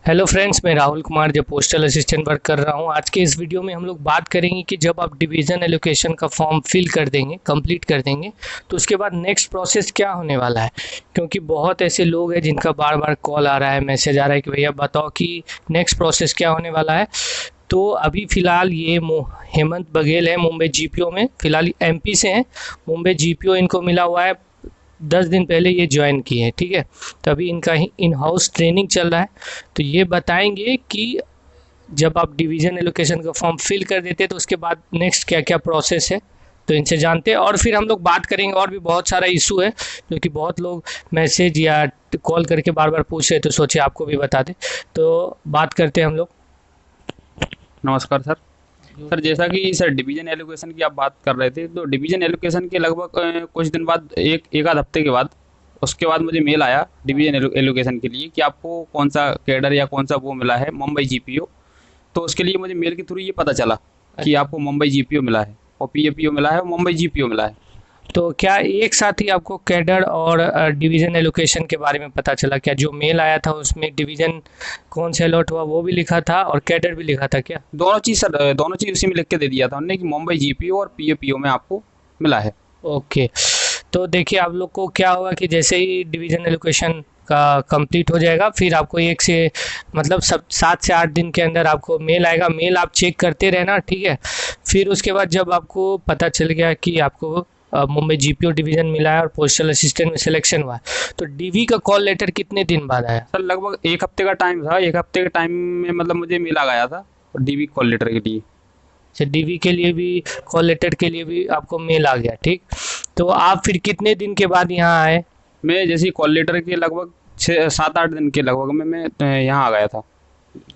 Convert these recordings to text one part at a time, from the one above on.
Hello friends, मैं राहुल कुमार जो postal assistant work कर रहा हूं। आज के इस वीडियो में हम लोग बात करेंगे कि जब आप डिवीज़न एलोकेशन का फॉर्म फिल कर देंगे, कंप्लीट कर देंगे, तो उसके बाद नेक्स्ट प्रोसेस क्या होने वाला है। क्योंकि बहुत ऐसे लोग हैं जिनका बार बार कॉल आ रहा है, मैसेज आ रहा है कि भैया बताओ कि नेक्स्ट प्रोसेस क्या होने वाला है। तो अभी फ़िलहाल ये हेमंत बघेल है, मुंबई जीपीओ में, फ़िलहाल एमपी से हैं। मुंबई जीपीओ इनको मिला हुआ है, 10 दिन पहले ये ज्वाइन किए हैं, ठीक है। तो अभी इनका ही इन हाउस ट्रेनिंग चल रहा है। तो ये बताएंगे कि जब आप डिवीज़न एलोकेशन का फॉर्म फिल कर देते हैं तो उसके बाद नेक्स्ट क्या क्या प्रोसेस है, तो इनसे जानते हैं। और फिर हम लोग बात करेंगे, और भी बहुत सारा इशू है क्योंकि बहुत लोग मैसेज या कॉल करके बार बार पूछ रहे, तो सोचे आपको भी बता दें। तो बात करते हैं हम लोग। नमस्कार सर। सर जैसा कि सर डिवीजन एलोकेशन की आप बात कर रहे थे, तो डिवीजन एलोकेशन के लगभग कुछ दिन बाद एक आध हफ्ते के बाद उसके बाद मुझे मेल आया डिवीजन एलोकेशन के लिए कि आपको कौन सा कैडर या कौन सा वो मिला है, मुंबई जीपीओ। तो उसके लिए मुझे मेल के थ्रू ये पता चला कि आपको मुंबई जीपीओ मिला है और पीएपीओ मिला है और मुंबई जीपीओ मिला है। तो क्या एक साथ ही आपको कैडर और डिवीज़न एलोकेशन के बारे में पता चला? क्या जो मेल आया था उसमें डिवीज़न कौन से अलॉट हुआ वो भी लिखा था और कैडर भी लिखा था क्या? दोनों चीज़ सर, दोनों चीज़ उसी में लिख के दे दिया था उन्होंने कि मुंबई जीपीओ और पीएपीओ में आपको मिला है। ओके। तो देखिए, आप लोग को क्या होगा कि जैसे ही डिवीज़न एलोकेशन का कंप्लीट हो जाएगा, फिर आपको एक से मतलब सब 7 से 8 दिन के अंदर आपको मेल आएगा। मेल आप चेक करते रहना, ठीक है। फिर उसके बाद जब आपको पता चल गया कि आपको मुंबई जीपीओ डिवीज़न मिला है और पोस्टल असिस्टेंट में सिलेक्शन हुआ है, तो डीवी का कॉल लेटर कितने दिन बाद आया? सर लगभग एक हफ्ते का टाइम था, एक हफ्ते के टाइम में मतलब मुझे मिला गया था डीवी कॉल लेटर के लिए। अच्छा, डीवी के लिए भी, कॉल लेटर के लिए भी आपको मेल आ गया, ठीक। तो आप फिर कितने दिन के बाद यहाँ आए? मैं जैसे ही कॉल लेटर के लगभग 6-7-8 दिन के लगभग में मैं यहाँ आ गया था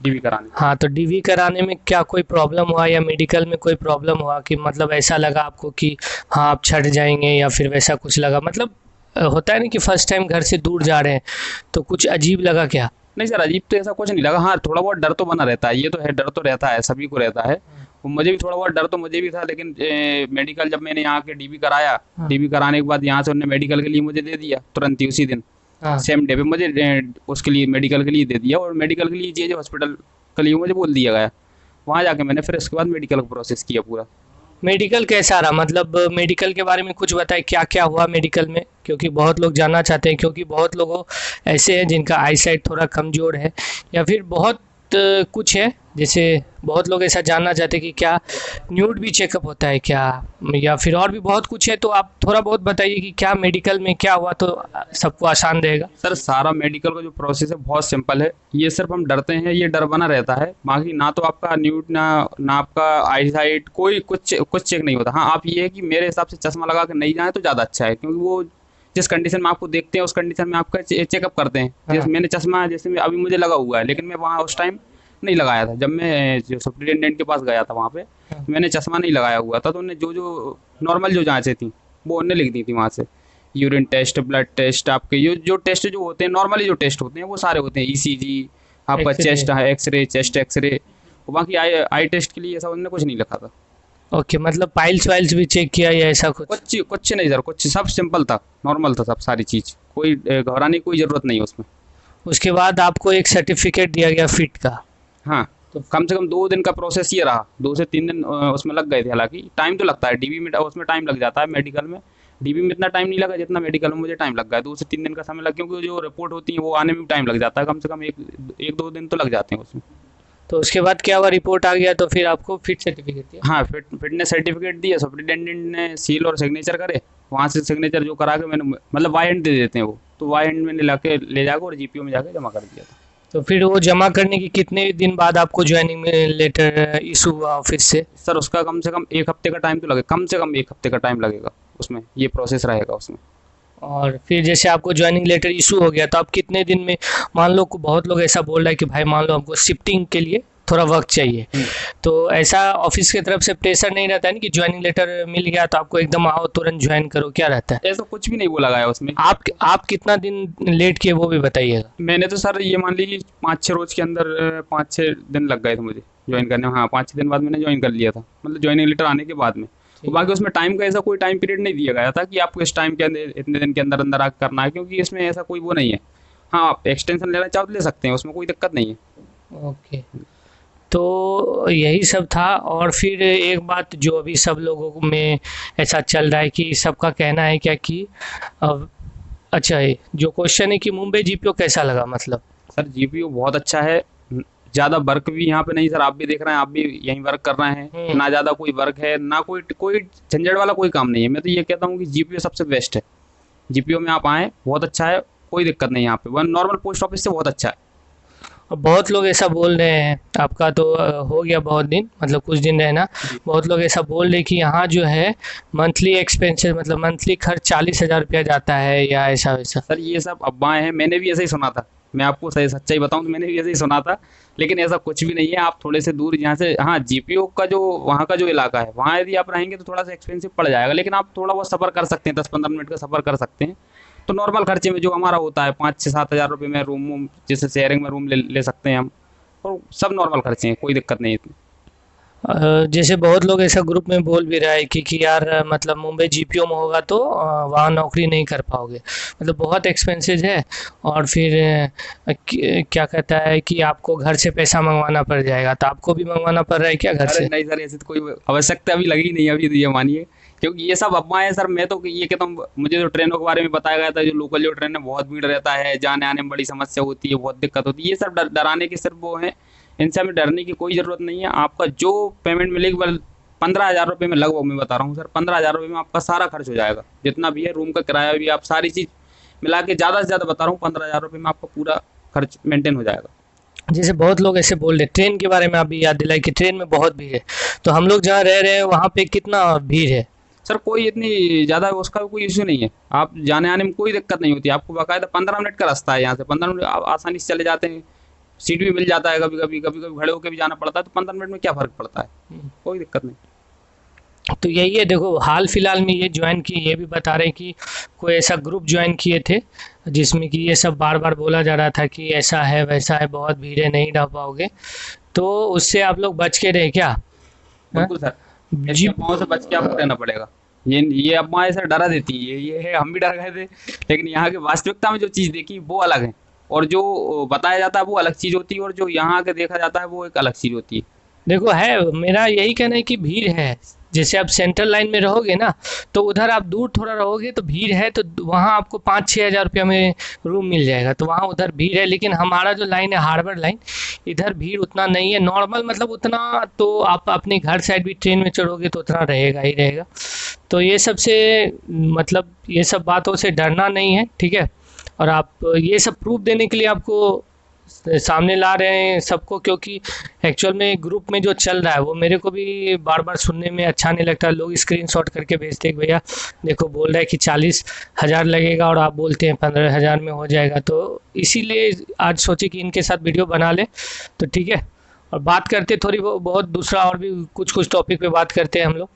डीवी कराने। हाँ, तो डीवी कराने में क्या कोई प्रॉब्लम हुआ या मेडिकल में कोई प्रॉब्लम हुआ कि मतलब ऐसा लगा आपको कि हाँ आप छट जाएंगे, या फिर वैसा कुछ लगा? मतलब होता है ना कि फर्स्ट टाइम घर से दूर जा रहे हैं, तो कुछ अजीब लगा क्या? नहीं सर, अजीब तो ऐसा कुछ नहीं लगा। हाँ, थोड़ा बहुत डर तो बना रहता है, ये तो है, डर तो रहता है, सभी को रहता है। और मुझे भी थोड़ा बहुत डर तो मुझे भी था, लेकिन मेडिकल जब मैंने यहाँ के डीवी कराया, हाँ। डीवी कराने के बाद यहाँ से उन्होंने मेडिकल के लिए मुझे दे दिया तुरंत ही उसी दिन, हाँ। सेम डे पे मुझे उसके लिए मेडिकल के लिए दे दिया। और मेडिकल के लिए जे हॉस्पिटल के लिए मुझे बोल दिया गया। वहाँ जाके मैंने फिर उसके बाद मेडिकल का प्रोसेस किया पूरा। मेडिकल कैसा रहा? मतलब मेडिकल के बारे में कुछ बताएं, क्या क्या हुआ मेडिकल में, क्योंकि बहुत लोग जानना चाहते हैं। क्योंकि बहुत लोगों ऐसे हैं जिनका आई साइट थोड़ा कमज़ोर है, या फिर बहुत कुछ है, जैसे बहुत लोग ऐसा जानना चाहते हैं कि क्या न्यूड भी चेकअप होता है क्या, या फिर और भी बहुत कुछ है। तो आप थोड़ा बहुत बताइए कि क्या मेडिकल में क्या हुआ, तो सबको आसान रहेगा। सर सारा मेडिकल का जो प्रोसेस है बहुत सिंपल है। ये सिर्फ हम डरते हैं, ये डर बना रहता है। बाकी ना तो आपका न्यूट ना ना आपका आई साइट कोई कुछ चेक नहीं होता। हाँ, आप ये है कि मेरे हिसाब से चश्मा लगा के नहीं जाए तो ज़्यादा अच्छा है, क्योंकि वो जिस कंडीशन में आपको देखते हैं उस कंडीशन में आपका चेकअप करते हैं। हाँ। जैसे मैंने चश्मा, जैसे अभी मुझे लगा हुआ है, लेकिन मैं वहाँ उस टाइम नहीं लगाया था। जब मैं जो सुप्रिटेंडेंट के पास गया था वहाँ पे, हाँ। मैंने चश्मा नहीं लगाया हुआ था। तो उन्होंने जो जो नॉर्मल जो जाँचें थी वो उन्होंने लिख दी थी वहाँ से। यूरिन टेस्ट, ब्लड टेस्ट, आपके जो टेस्ट जो होते हैं नॉर्मली जो टेस्ट होते हैं वो सारे होते हैं। ईसीजी, आपका एक्सरे। चेस्ट है, एक्सरे, चेस्ट एक्सरे। बाकी आई आई टेस्ट के लिए ऐसा उन्होंने कुछ नहीं लिखा था। ओके, मतलब पाइल्स वाइल्स भी चेक किया या ऐसा कुछ? कुछ कुछ नहीं सर, कुछ सब सिंपल था, नॉर्मल था सब, सारी चीज़। कोई घबराने की कोई ज़रूरत नहीं है उसमें। उसके बाद आपको एक सर्टिफिकेट दिया गया फिट का। हाँ, तो कम से कम 2 दिन का प्रोसेस ये रहा, 2 से 3 दिन उसमें लग गए थे। हालांकि टाइम तो लगता है डीवी में, उसमें टाइम लग जाता है। मेडिकल में, डीवी में इतना टाइम नहीं लगा जितना मेडिकल में मुझे टाइम लग गया। 2 से 3 दिन का समय लग, क्योंकि जो रिपोर्ट होती है वो आने में भी टाइम लग जाता है। कम से कम एक दो दिन तो लग जाते हैं उसमें। तो उसके बाद क्या हुआ, रिपोर्ट आ गया तो फिर आपको फिट सर्टिफिकेट दिया? हाँ, फिटनेस सर्टिफिकेट दिया, सुप्रिटेंडेंट ने सील और सिग्नेचर करे। वहाँ से सिग्नेचर जो करा के मैंने, मतलब वाई हैंड दे देते हैं वो, तो वाई हैंड मैंने ले जाकर और जीपीओ में जाकर जमा कर दिया था। तो फिर वो जमा करने के कितने दिन बाद आपको ज्वाइनिंग में लेटर इशू हुआ ऑफिस से? सर उसका कम से कम एक हफ्ते का टाइम तो लगेगा, कम से कम एक हफ्ते का टाइम लगेगा उसमें, ये प्रोसेस रहेगा उसमें। और फिर जैसे आपको ज्वाइनिंग लेटर इशू हो गया, तो आप कितने दिन में, मान लो बहुत लोग ऐसा बोल रहा है कि भाई मान लो हमको शिफ्टिंग के लिए थोड़ा वक्त चाहिए, तो ऐसा ऑफिस की तरफ से प्रेशर नहीं रहता है ना कि ज्वाइनिंग लेटर मिल गया तो आपको एकदम आओ तुरंत ज्वाइन करो, क्या रहता है? ऐसा कुछ भी नहीं बोला गया उसमें। आप कितना दिन लेट किए वो भी बताइएगा। मैंने तो सर ये मान लीजिए 5-6 रोज के अंदर 5-6 दिन लग गए थे मुझे ज्वाइन करने में। हाँ, 5-6 दिन बाद मैंने ज्वाइन कर लिया था, मतलब ज्वाइनिंग लेटर आने के बाद में। तो बाकी उसमें टाइम का ऐसा कोई टाइम पीरियड नहीं दिया गया था कि आपको इस टाइम के अंदर, इतने दिन के अंदर अंदर आकर करना है, क्योंकि इसमें ऐसा कोई वो नहीं है। हाँ, आप एक्सटेंशन लेना चाहो तो ले सकते हैं, उसमें कोई दिक्कत नहीं है। ओके। तो यही सब था। और फिर एक बात जो अभी सब लोगों में ऐसा चल रहा है कि सबका कहना है क्या कि अब अच्छा है जो क्वेश्चन है कि मुंबई जीपीओ कैसा लगा मतलब। सर जीपीयू बहुत अच्छा है। ज़्यादा वर्क भी यहाँ पे नहीं सर, आप भी देख रहे हैं, आप भी यहीं वर्क कर रहे हैं, ना ज़्यादा कोई वर्क है, ना कोई कोई झंझट वाला कोई काम नहीं है। मैं तो ये कहता हूँ कि जीपीयू सबसे बेस्ट है। जीपीयू में आप आएँ, बहुत अच्छा है, कोई दिक्कत नहीं है यहाँ पे। वन नॉर्मल पोस्ट ऑफिस से बहुत अच्छा है। और बहुत लोग ऐसा बोल रहे हैं, आपका तो हो गया बहुत दिन मतलब कुछ दिन रहना, बहुत लोग ऐसा बोल रहे हैं कि यहाँ जो है मंथली एक्सपेंसेस मतलब मंथली खर्च 40,000 रुपया जाता है या ऐसा वैसा। सर ये सब अफवाहें हैं, मैंने भी ऐसे ही सुना था। मैं आपको सही सच्चाई बताऊं तो मैंने भी ऐसे ही सुना था, लेकिन ऐसा कुछ भी नहीं है। आप थोड़े से दूर यहाँ से, हाँ जीपीओ का जो वहाँ का जो इलाका है वहाँ यदि आप रहेंगे तो थोड़ा सा एक्सपेंसिव पड़ जाएगा, लेकिन आप थोड़ा बहुत सफ़र कर सकते हैं, 10-15 मिनट का सफ़र कर सकते हैं। तो नॉर्मल खर्चे में जो हमारा होता है 5-6-7 हज़ार रुपये में रूम वूम, जैसे शेयरिंग में रूम ले सकते हैं हम, और सब नॉर्मल खर्चे हैं, कोई दिक्कत नहीं है इतनी। जैसे बहुत लोग ऐसा ग्रुप में बोल भी रहा है कि यार मतलब मुंबई जीपीओ में होगा तो वहाँ नौकरी नहीं कर पाओगे, मतलब बहुत एक्सपेंसेस है। और फिर क्या कहता है कि आपको घर से पैसा मंगवाना पड़ जाएगा, तो आपको भी मंगवाना पड़ रहा है क्या घर अरे से। नहीं सर, ऐसी तो कोई आवश्यकता अभी लगी नहीं अभी, तो ये मानिए, क्योंकि ये सब अफवाहें हैं सर। मैं तो ये कहता हूँ, मुझे जो ट्रेनों के बारे में बताया गया था, जो लोकल जो ट्रेन है बहुत भीड़ रहता है, जाने आने में बड़ी समस्या होती है, बहुत दिक्कत होती है, ये सब डराने के सिर्फ वो हैं। इनसे हमें डरने की कोई ज़रूरत नहीं है। आपका जो पेमेंट मिलेगी, बल 15,000 रुपये में लगभग, मैं बता रहा हूँ सर, 15,000 रुपये में आपका सारा खर्च हो जाएगा, जितना भी है, रूम का किराया भी, आप सारी चीज़ मिला के, ज़्यादा से ज़्यादा बता रहा हूँ, 15,000 रुपये में आपका पूरा खर्च मेंटेन हो जाएगा। जैसे बहुत लोग ऐसे बोल रहे ट्रेन के बारे में, आप भी याद दिलाए कि ट्रेन में बहुत भीड़ है, तो हम लोग जहाँ रह रहे हैं वहाँ पे कितना भीड़ है। सर कोई इतनी ज़्यादा उसका कोई इशू नहीं है, आप जाने आने में कोई दिक्कत नहीं होती। आपको बाकायदा 15 मिनट का रास्ता है, यहाँ से 15 मिनट आप आसानी से चले जाते हैं। सीट भी मिल जाता है, कभी कभी कभी कभी खड़े होकर भी जाना पड़ता है, तो 15 मिनट में क्या फ़र्क पड़ता है, कोई दिक्कत नहीं। तो यही है, देखो हाल फिलहाल में ये ज्वाइन किए, ये भी बता रहे हैं कि कोई ऐसा ग्रुप ज्वाइन किए थे जिसमें कि ये सब बार बार बोला जा रहा था कि ऐसा है वैसा है, बहुत भीड़ है, नहीं रह पाओगे, तो उससे आप लोग बच के रहे क्या। हाँ? बिल्कुल सर, ऐसी जी। अफवाहों से बच के आपको रहना पड़ेगा। ये अफवाहें सर डरा देती है, ये है, हम भी डर गए थे, लेकिन यहाँ की वास्तविकता में जो चीज़ देखी वो अलग है, और जो बताया जाता है वो अलग चीज़ होती है, और जो यहाँ के देखा जाता है वो एक अलग चीज़ होती है। देखो है, मेरा यही कहना है कि भीड़ है। जैसे आप सेंट्रल लाइन में रहोगे ना, तो उधर आप दूर थोड़ा रहोगे तो भीड़ है, तो वहाँ आपको 5-6 हज़ार रुपया में रूम मिल जाएगा, तो वहाँ उधर भीड़ है। लेकिन हमारा जो लाइन है हार्बर लाइन, इधर भीड़ उतना नहीं है, नॉर्मल मतलब उतना, तो आप अपने घर साइड भी ट्रेन में चढ़ोगे तो उतना रहेगा ही रहेगा। तो ये सब से मतलब ये सब बातों से डरना नहीं है, ठीक है। और आप ये सब प्रूफ देने के लिए आपको सामने ला रहे हैं सबको, क्योंकि एक्चुअल में ग्रुप में जो चल रहा है वो मेरे को भी बार बार सुनने में अच्छा नहीं लगता। लोग स्क्रीनशॉट करके भेजते हैं कि भैया देखो बोल रहा है कि 40,000 लगेगा और आप बोलते हैं 15,000 में हो जाएगा, तो इसीलिए आज सोचे कि इनके साथ वीडियो बना ले, तो ठीक है। और बात करते थोड़ी बहुत दूसरा और भी कुछ कुछ टॉपिक पे बात करते हैं हम लोग।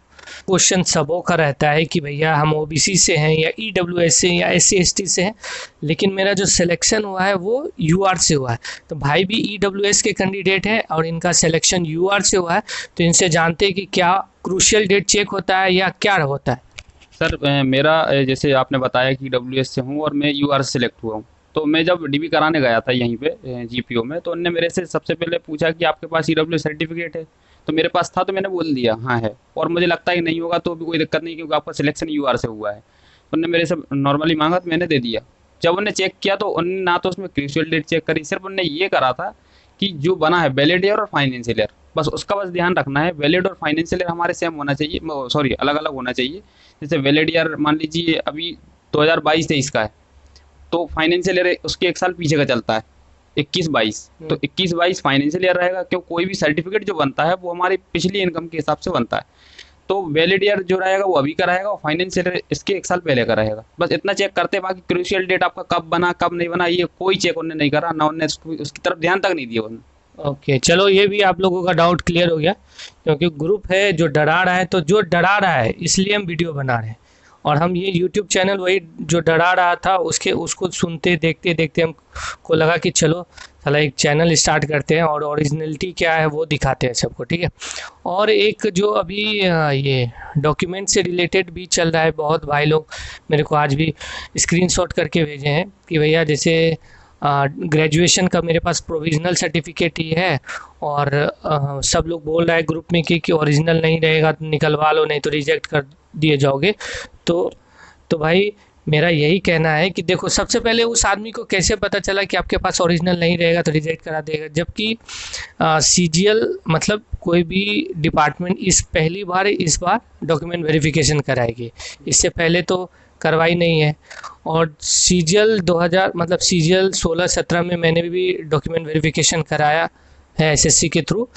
क्वेश्चन सबों का रहता है कि भैया हम ओबीसी से हैं या ईडब्ल्यूएस से या एससी एसटी से हैं, लेकिन मेरा जो सिलेक्शन हुआ है वो यूआर से हुआ है। तो भाई भी ईडब्ल्यूएस के कैंडिडेट है और इनका सिलेक्शन यूआर से हुआ है, तो इनसे जानते हैं कि क्या क्रूशियल डेट चेक होता है या क्या होता है। सर मेरा जैसे आपने बताया कि डब्ल्यूएस से हूँ और मैं यूआर से सिलेक्ट हुआ हूँ, तो मैं जब डीबी कराने गया था यहीं पे जीपीओ में, तो उन्होंने मेरे से सबसे पहले पूछा कि आपके पास ईडब्ल्यू सर्टिफिकेट है। तो मेरे पास था, तो मैंने बोल दिया हाँ है, और मुझे लगता है नहीं होगा तो भी कोई दिक्कत नहीं, क्योंकि आपका सिलेक्शन यूआर से हुआ है। तो उन्होंने मेरे से नॉर्मली मांगा, तो मैंने दे दिया। जब उन्होंने चेक किया तो उन्होंने ना तो उसमें क्रूशियल डेट चेक करी, सिर्फ उन्होंने ये करा था कि जो बना है वैलिड ईयर और फाइनेंशियल ईयर, बस उसका बस ध्यान रखना है। वैलिड और फाइनेंशियल ईयर हमारे सेम होना चाहिए, सॉरी अलग अलग होना चाहिए। जैसे वैलिड ईयर मान लीजिए अभी 2022-23 का है, तो फाइनेंशियल ईयर उसके एक साल पीछे का चलता है, 21-22, तो 21-22 फाइनेंशियल ईयर रहेगा। क्यों, कोई भी सर्टिफिकेट जो बनता है वो हमारी पिछली इनकम के हिसाब से बनता है, तो वैलिड ईयर जो रहेगा वो अभी का रहेगा, और फाइनेंशियल ईयर इसके एक साल पहले का रहेगा। बस इतना चेक करते हैं, बाकी क्रूशियल डेट आपका कब बना कब नहीं बना ये कोई चेक उन्होंने नहीं करा, ना उन्होंने उसकी तरफ ध्यान तक नहीं दिया उन्होंने। ओके चलो, ये भी आप लोगों का डाउट क्लियर हो गया, क्योंकि ग्रुप है जो डरा रहा है, तो जो डरा रहा है इसलिए हम वीडियो बना रहे हैं। और हम ये यूट्यूब चैनल वही जो डरा रहा था उसको सुनते देखते देखते हमको लगा कि चलो साला एक चैनल स्टार्ट करते हैं और ओरिजिनलिटी क्या है वो दिखाते हैं सबको, ठीक है। और एक जो अभी ये डॉक्यूमेंट से रिलेटेड भी चल रहा है, बहुत भाई लोग मेरे को आज भी स्क्रीनशॉट करके भेजे हैं कि भैया जैसे ग्रेजुएशन का मेरे पास प्रोविज़नल सर्टिफिकेट ही है, और सब लोग बोल रहा है ग्रुप में कि ओरिजिनल नहीं रहेगा तो निकलवा लो, नहीं तो रिजेक्ट कर दिए जाओगे। तो भाई मेरा यही कहना है कि देखो, सबसे पहले उस आदमी को कैसे पता चला कि आपके पास ओरिजिनल नहीं रहेगा तो रिजेक्ट करा देगा, जबकि सीजीएल मतलब कोई भी डिपार्टमेंट इस बार डॉक्यूमेंट वेरिफिकेशन कराएगी, इससे पहले तो करवाई नहीं है। और सीजीएल 2000 मतलब सीजीएल 16-17 में मैंने भी डॉक्यूमेंट वेरिफिकेशन कराया है एसएससी के थ्रू,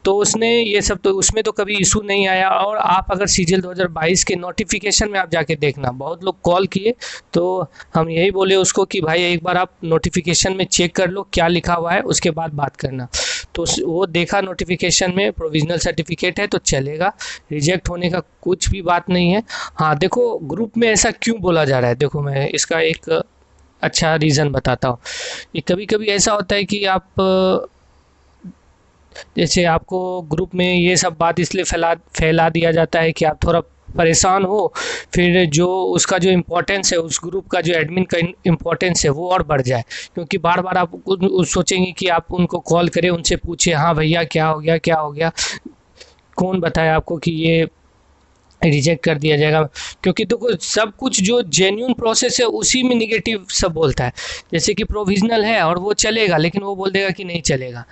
तो उसने ये सब तो उसमें तो कभी इशू नहीं आया। और आप अगर सीजीएल 2022 के नोटिफिकेशन में आप जाके देखना, बहुत लोग कॉल किए तो हम यही बोले उसको कि भाई एक बार आप नोटिफिकेशन में चेक कर लो क्या लिखा हुआ है, उसके बाद बात करना। तो वो देखा नोटिफिकेशन में प्रोविज़नल सर्टिफिकेट है तो चलेगा, रिजेक्ट होने का कुछ भी बात नहीं है। हाँ देखो, ग्रुप में ऐसा क्यों बोला जा रहा है, देखो मैं इसका एक अच्छा रीज़न बताता हूँ। ये कभी कभी ऐसा होता है कि आप जैसे आपको ग्रुप में ये सब बात इसलिए फैला दिया जाता है कि आप थोड़ा परेशान हो, फिर जो उसका जो इम्पोर्टेंस है, उस ग्रुप का जो एडमिन का इम्पोर्टेंस है वो और बढ़ जाए, क्योंकि बार बार आप सोचेंगे कि आप उनको कॉल करें, उनसे पूछे हाँ भैया क्या हो गया, क्या हो गया, कौन बताया आपको कि ये रिजेक्ट कर दिया जाएगा। क्योंकि देखो, सब कुछ जो जेन्यून प्रोसेस है उसी में निगेटिव सब बोलता है। जैसे कि प्रोविज़नल है और वो चलेगा, लेकिन वो बोल देगा कि नहीं चलेगा।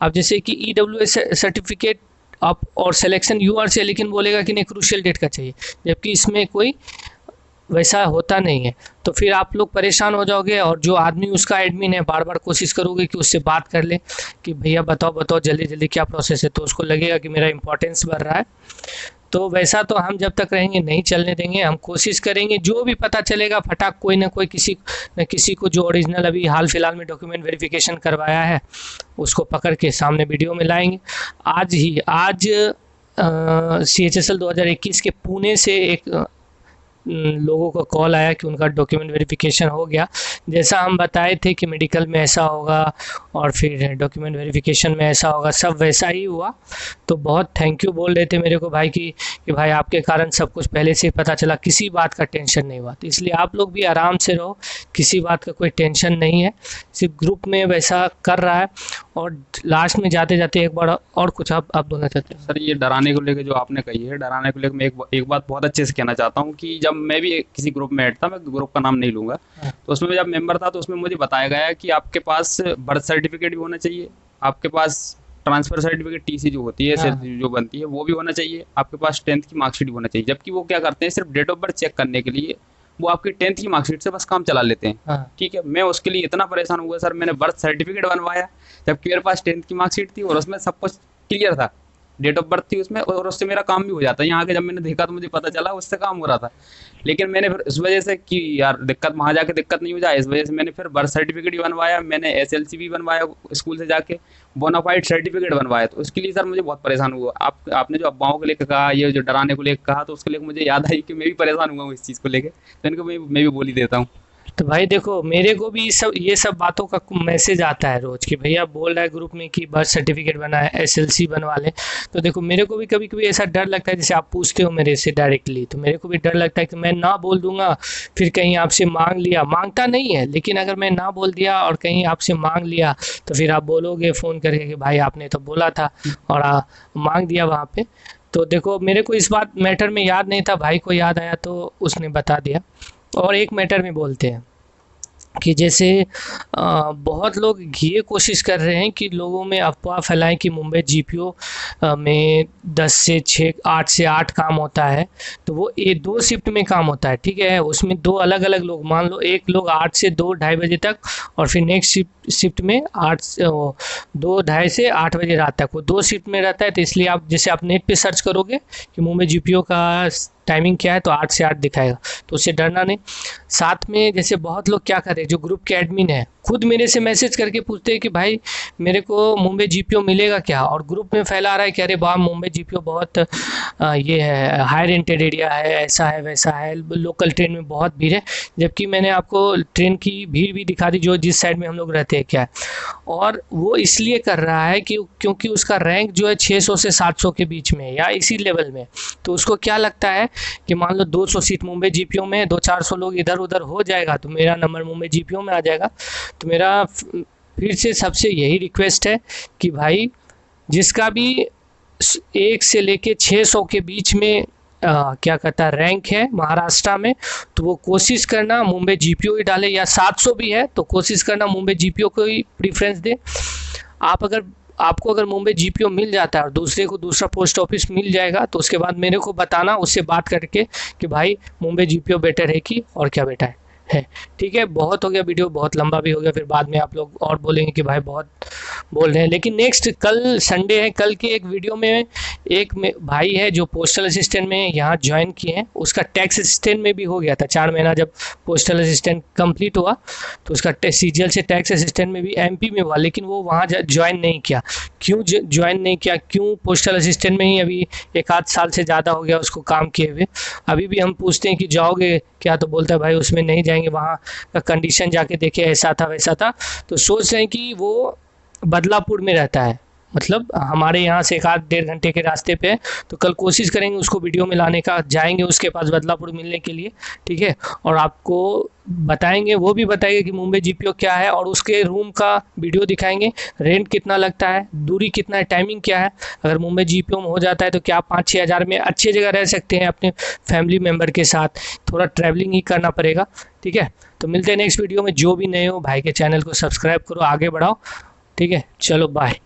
अब जैसे कि ईडब्ल्यूएस सर्टिफिकेट आप और सिलेक्शन यूआर से, लेकिन बोलेगा कि नहीं क्रूशियल डेट का चाहिए, जबकि इसमें कोई वैसा होता नहीं है। तो फिर आप लोग परेशान हो जाओगे, और जो आदमी उसका एडमिन है बार बार कोशिश करोगे कि उससे बात कर ले कि भैया बताओ जल्दी जल्दी क्या प्रोसेस है, तो उसको लगेगा कि मेरा इंपॉर्टेंस बढ़ रहा है। तो वैसा तो हम जब तक रहेंगे नहीं चलने देंगे। हम कोशिश करेंगे जो भी पता चलेगा फटाक कोई ना कोई किसी न किसी को जो ओरिजिनल अभी हाल फिलहाल में डॉक्यूमेंट वेरिफिकेशन करवाया है उसको पकड़ के सामने वीडियो में लाएंगे। आज CHSL 2021 के पुणे से एक लोगों को कॉल आया कि उनका डॉक्यूमेंट वेरिफिकेशन हो गया। जैसा हम बताए थे कि मेडिकल में ऐसा होगा और फिर डॉक्यूमेंट वेरिफिकेशन में ऐसा होगा, सब वैसा ही हुआ। तो बहुत थैंक यू बोल रहे थे मेरे को भाई कि भाई आपके कारण सब कुछ पहले से ही पता चला, किसी बात का टेंशन नहीं हुआ। तो इसलिए आप लोग भी आराम से रहो, किसी बात का कोई टेंशन नहीं है। सिर्फ ग्रुप में वैसा कर रहा है। और लास्ट में जाते जाते एक बार और कुछ आप बोलना चाहते हैं? सर ये डराने को लेकर जो आपने कही है, डराने को लेकर मैं एक बात बहुत अच्छे से कहना चाहता हूँ कि जब मैं भी किसी ग्रुप में ऐड था, मैं ग्रुप का नाम नहीं लूँगा, तो उसमें जब मेंबर था तो उसमें मुझे बताया गया कि आपके पास बर्थ सर्टिफिकेट भी होना चाहिए, आपके पास ट्रांसफ़र सर्टिफिकेट TC जो होती है जो बनती है वो भी होना चाहिए, आपके पास 10th की मार्कशीट भी होना चाहिए। जबकि वो क्या करते हैं, सिर्फ डेट ऑफ बर्थ चेक करने के लिए वो आपकी 10th की मार्कशीट से बस काम चला लेते हैं। ठीक है, मैं उसके लिए इतना परेशान हुआ सर, मैंने बर्थ सर्टिफिकेट बनवाया जबकि मेरे पास 10th की मार्कशीट थी और उसमें सब कुछ क्लियर था, डेट ऑफ बर्थ थी उसमें, और उससे मेरा काम भी हो जाता है। यहाँ आके जब मैंने देखा तो मुझे पता चला उससे काम हो रहा था। लेकिन मैंने फिर इस वजह से कि यार दिक्कत वहाँ जाके दिक्कत नहीं हो जाए, इस वजह से मैंने फिर बर्थ सर्टिफिकेट भी बनवाया, मैंने SLC भी बनवाया स्कूल से जाके, बोनाफाइड सर्टिफिकेट बनवाया। तो उसके लिए सर मुझे बहुत परेशान हुआ। आपने जो अफवाहों को लेकर कहा, ये जो डराने को लेकर कहा, तो उसके लेकर मुझे याद आई कि मैं भी परेशान हुआ हूँ इस चीज़ को लेकर, तो इनको मैं भी बोल ही देता हूँ। तो भाई देखो, मेरे को भी ये सब बातों का मैसेज आता है रोज़ कि भैया बोल रहा है ग्रुप में कि बर्थ सर्टिफिकेट बनाए, SLC बनवा लें। तो देखो, मेरे को भी कभी कभी ऐसा डर लगता है, जैसे आप पूछते हो मेरे से डायरेक्टली, तो मेरे को भी डर लगता है कि मैं ना बोल दूंगा, फिर कहीं आपसे मांग लिया, मांगता नहीं है लेकिन अगर मैं ना बोल दिया और कहीं आपसे मांग लिया तो फिर आप बोलोगे फ़ोन करके कि भाई आपने तो बोला था और मांग दिया वहाँ पे। तो देखो, मेरे को इस बात मैटर में याद नहीं था, भाई को याद आया तो उसने बता दिया। और एक मैटर में बोलते हैं कि जैसे बहुत लोग ये कोशिश कर रहे हैं कि लोगों में अफवाह फैलाएं कि मुंबई GPO में 10 से 6 8 से 8 काम होता है, तो वो 2 शिफ्ट में काम होता है। ठीक है, उसमें 2 अलग अलग लोग, मान लो एक लोग 8 से 2 ढाई बजे तक, और फिर नेक्स्ट शिफ्ट में 2 ढाई से 8 बजे रात तक, वो 2 शिफ्ट में रहता है। तो इसलिए आप जैसे आप नेट पे सर्च करोगे कि मुंबई GPO का टाइमिंग क्या है तो 8 से 8 दिखाएगा, तो उससे डरना नहीं। साथ में जैसे बहुत लोग क्या कर रहे हैं, जो ग्रुप के एडमिन है खुद मेरे से मैसेज करके पूछते हैं कि भाई मेरे को मुंबई GPO मिलेगा क्या, और ग्रुप में फैला रहा है कि अरे वाह मुंबई GPO बहुत ये है, हाई रेंटेड एरिया है, ऐसा है वैसा है, लोकल ट्रेन में बहुत भीड़ है। जबकि मैंने आपको ट्रेन की भीड़ भी दिखा दी जो जिस साइड में हम लोग रहते हैं क्या है। और वो इसलिए कर रहा है कि क्योंकि उसका रैंक जो है 600 से 700 के बीच में या इसी लेवल में, तो उसको क्या लगता है कि मान लो 200 सीट मुंबई GPO में, 200-400 लोग इधर उधर हो जाएगा तो मेरा नंबर मुंबई GPO में आ जाएगा। तो मेरा फिर से सबसे यही रिक्वेस्ट है कि भाई जिसका भी 1 से लेके 600 के बीच में क्या कहता है रैंक है महाराष्ट्र में, तो वो कोशिश करना मुंबई जीपीओ ही डाले, या 700 भी है तो कोशिश करना मुंबई जीपीओ को ही प्रीफ्रेंस दे। आपको अगर मुंबई जीपीओ मिल जाता है और दूसरे को दूसरा पोस्ट ऑफिस मिल जाएगा तो उसके बाद मेरे को बताना, उससे बात करके कि भाई मुंबई जीपीओ बेटर है कि और क्या बेटा है। ठीक है, बहुत हो गया वीडियो, बहुत लंबा भी हो गया, फिर बाद में आप लोग और बोलेंगे कि भाई बहुत बोल रहे हैं। लेकिन नेक्स्ट कल संडे है, कल के एक वीडियो में एक भाई है जो पोस्टल असिस्टेंट में यहाँ ज्वाइन किए हैं, उसका टैक्स असिस्टेंट में भी हो गया था 4 महीना, जब पोस्टल असिस्टेंट कंप्लीट हुआ तो उसका सीजीएल से टैक्स असिस्टेंट में भी एमपी में हुआ, लेकिन वो वहाँ ज्वाइन नहीं किया। क्यों ज्वाइन नहीं किया, क्यों पोस्टल असिस्टेंट में ही अभी 1 आध साल से ज़्यादा हो गया उसको काम किए हुए। अभी भी हम पूछते हैं कि जाओगे क्या, तो बोलता है भाई उसमें नहीं जाएंगे, वहाँ का कंडीशन जाके देखे ऐसा था वैसा था। तो सोच रहे हैं कि वो बदलापुर में रहता है, मतलब हमारे यहाँ से 1 आध 1.5 घंटे के रास्ते पे है। तो कल कोशिश करेंगे उसको वीडियो में लाने का, जाएंगे उसके पास बदलापुर मिलने के लिए, ठीक है, और आपको बताएंगे, वो भी बताएंगे कि मुंबई जीपीओ क्या है, और उसके रूम का वीडियो दिखाएंगे, रेंट कितना लगता है, दूरी कितना है, टाइमिंग क्या है। अगर मुंबई जीपीओ में हो जाता है तो क्या 5-6 हज़ार में अच्छी जगह रह सकते हैं अपने फैमिली मेम्बर के साथ, थोड़ा ट्रैवलिंग ही करना पड़ेगा। ठीक है, तो मिलते हैं नेक्स्ट वीडियो में। जो भी नए हो भाई के चैनल को सब्सक्राइब करो, आगे बढ़ाओ। ठीक है, चलो बाय।